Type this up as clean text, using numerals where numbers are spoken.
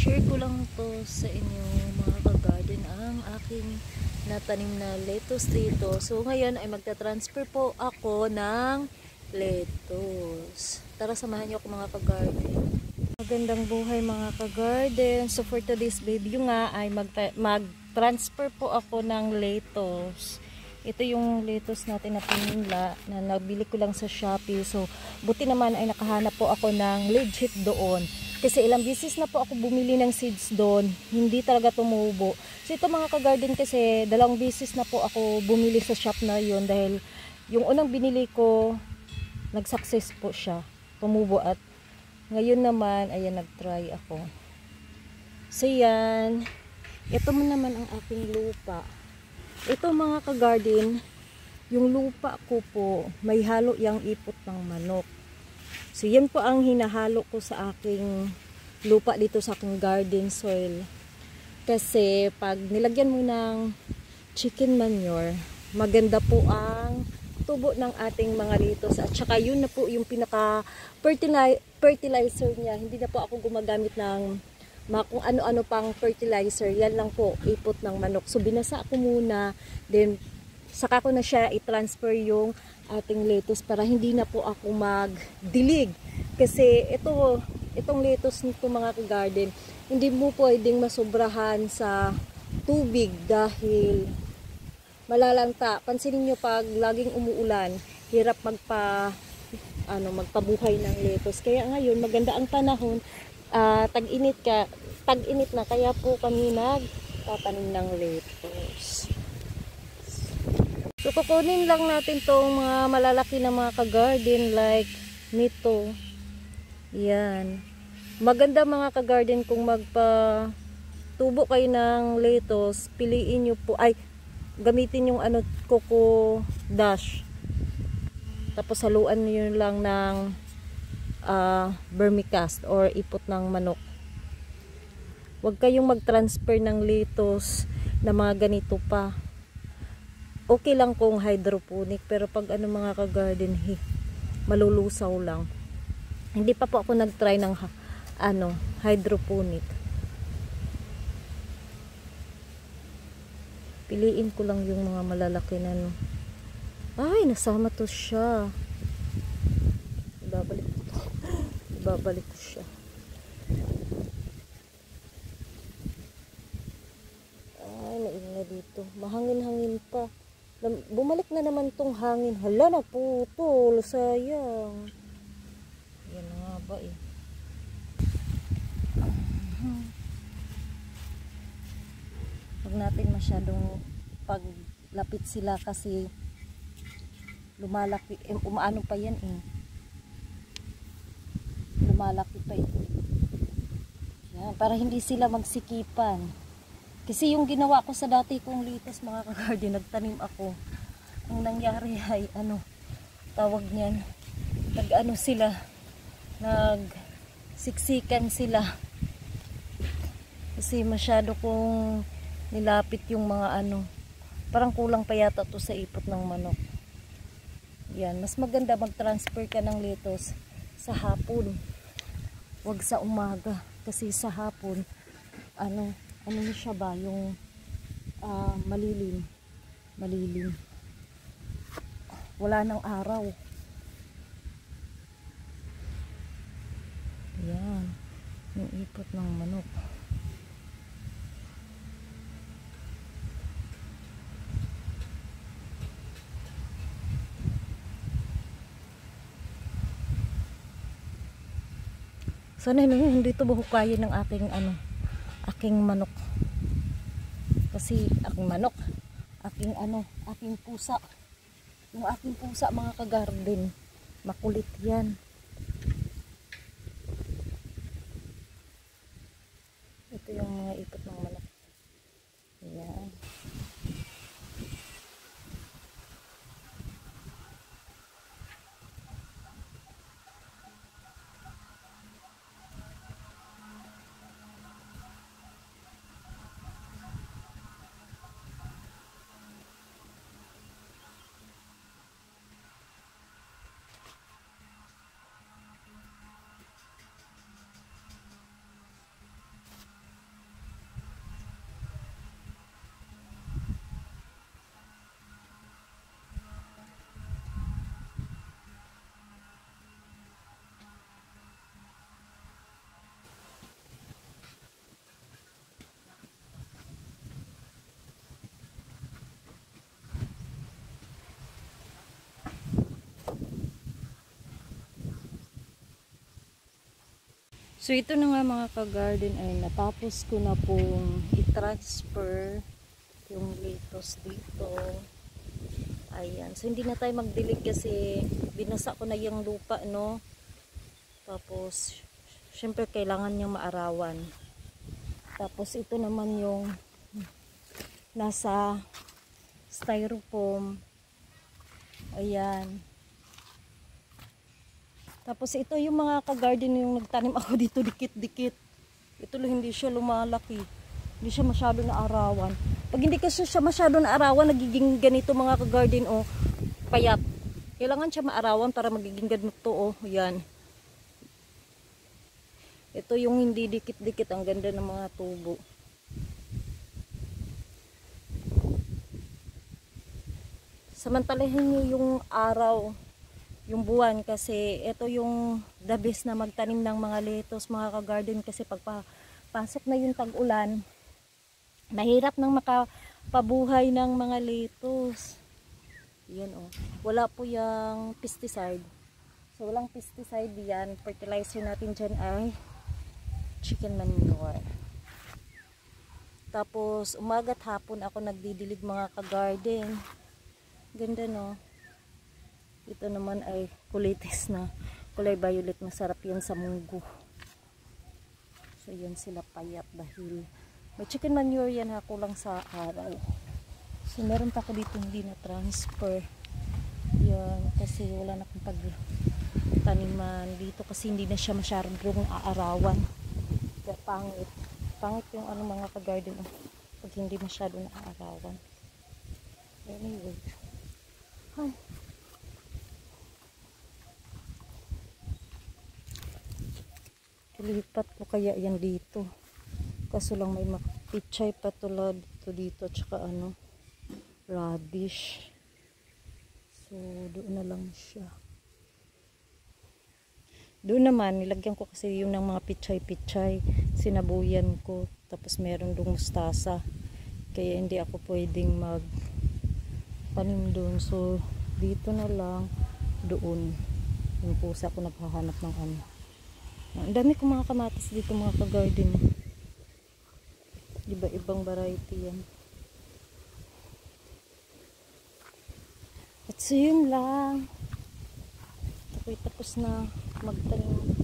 share ko lang to sa inyo mga ka-garden ang aking natanim na lettuce dito. So ngayon ay magta-transfer po ako ng lettuce. Tara samahan niyo ako mga ka-garden. Magandang buhay mga ka-garden. So for today's video nga ay mag-transfer po ako ng lettuce. Ito yung lettuce natin na pinula na nabili ko lang sa Shopee. So buti naman ay nakahanap po ako ng legit doon. Kasi ilang beses na po ako bumili ng seeds doon, hindi talaga tumubo. So ito mga ka-garden kasi dalawang beses na po ako bumili sa shop na yun dahil yung unang binili ko, nag-success po siya, tumubo at ngayon naman, ayan nag-try ako. So yan, ito mo naman ang aking lupa. Ito mga ka-garden, yung lupa ko po, may halo yang ipot ng manok. So yan po ang hinahalo ko sa aking lupa dito sa aking garden soil. Kasi pag nilagyan mo ng chicken manure, maganda po ang tubo ng ating mga lettuce. At saka yun na po yung pinaka fertilizer niya. Hindi na po ako gumagamit ng kung ano-ano pang fertilizer. Yan lang po, ipot ng manok. So binasa ako muna, then saka ko na siya i-transfer yung ating lettuce para hindi na po ako magdilig. Kasi itong lettuce nito mga ka-garden, hindi mo pwedeng masobrahan sa tubig dahil malalanta. Pansinin nyo pag laging umuulan, hirap magpabuhay ng lettuce. Kaya ngayon maganda ang panahon, tag-init na, kaya po kami nagtatanim ng lettuce. So kukunin lang natin tong mga malalaki na mga ka-garden like nito. Yan. Maganda mga ka-garden kung magpa-tubo kayo ng lettuce, piliin nyo po, gamitin yung coco dash. Tapos haluan nyo lang ng vermicast or ipot ng manok. Huwag kayong mag-transfer ng lettuce na mga ganito pa. Okay lang kung hydroponic, pero pag mga ka-garden, malulusaw lang. Hindi pa po ako nag-try ng hydroponic. Piliin ko lang yung mga malalaki na ay, nasama to siya. Ibabalik ko siya. Ay, naingay dito. Mahangin-hangin pa. Bumalik na naman tong hangin. Hala na putol, sayang. Yan nga ba eh. Huwag natin masyadong paglapit sila kasi lumalaki, umaano pa yan eh. Lumalaki pa ito. Yan, para hindi sila magsikipan. Kasi yung ginawa ko sa dati kong lettuce mga ka-garden, nagtanim ako. Ang nangyari ay tawag niyan, sila, nagsiksikan sila. Kasi masyado kong nilapit yung mga parang kulang pa yata to sa ipot ng manok. Yan, mas maganda mag-transfer ka ng lettuce sa hapon. Wag sa umaga. Kasi sa hapon, siya ba, yung malilim. Wala nang araw. Yan, yung ipot ng manok. Sana hindi ito buhukayin ng aking manok. Kasi aking manok, aking pusa. Yung aking pusa mga ka-garden, makulit yan. Ito yung mga ipot ng manok. Yan. So ito na nga mga ka-garden ay natapos ko na pong i-transfer yung lettuce dito. Ayan. So hindi na tayo magdilig kasi binasa ko na yung lupa, no? Tapos syempre kailangan niyang maarawan. Tapos ito naman yung nasa styrofoam. Ayan. Tapos ito yung mga ka-garden yung nagtanim ako dito dikit-dikit. Ito lang hindi siya lumalaki. Hindi siya masyado naarawan. Pag hindi kasi siya masyado naarawan, nagiging ganito mga ka-garden o payat. Kailangan siya maarawan para magiging ganito o. Yan. Ito yung hindi dikit-dikit. Ang ganda ng mga tubo. Samantalahin nyo yung araw, yung buwan, kasi ito yung the best na magtanim ng mga lettuce mga ka-garden, kasi pagpasok na yung tag-ulan, mahirap nang makapabuhay ng mga lettuce. Yan o. Wala po yung pesticide. So walang pesticide yan. Fertilizer natin dyan ay chicken manure. Tapos umaga't hapon ako nagdidilig mga ka-garden. Ganda no. Ito naman ay kulitis na kulay violet, masarap yan sa munggo. So yan sila payat dahil may chicken manure yan, ha, kulang sa araw. So meron pa ako dito hindi na transfer. Yan kasi wala na akong pagtaniman dito kasi hindi na siya masyadong aarawan. Kaya pangit. Pangit yung ano mga ka-garden pag hindi masyado naaarawan. Anyway. Hi. Lipat ko kaya yan dito. Kaso lang may pichay patulad dito tsaka ano, radish. So doon na lang siya. Doon naman nilagyan ko kasi yung ng mga pichay-pichay. Sinabuyan ko. Tapos meron dong mustasa. Kaya hindi ako pwedeng magtanim doon. So dito na lang doon. Yung pusa ko naghahanap ng ano. Ang dami kong mga kamatis dito mga ka-garden. Iba-ibang variety yan. At so yun lang. Ako'y tapos na magtanim.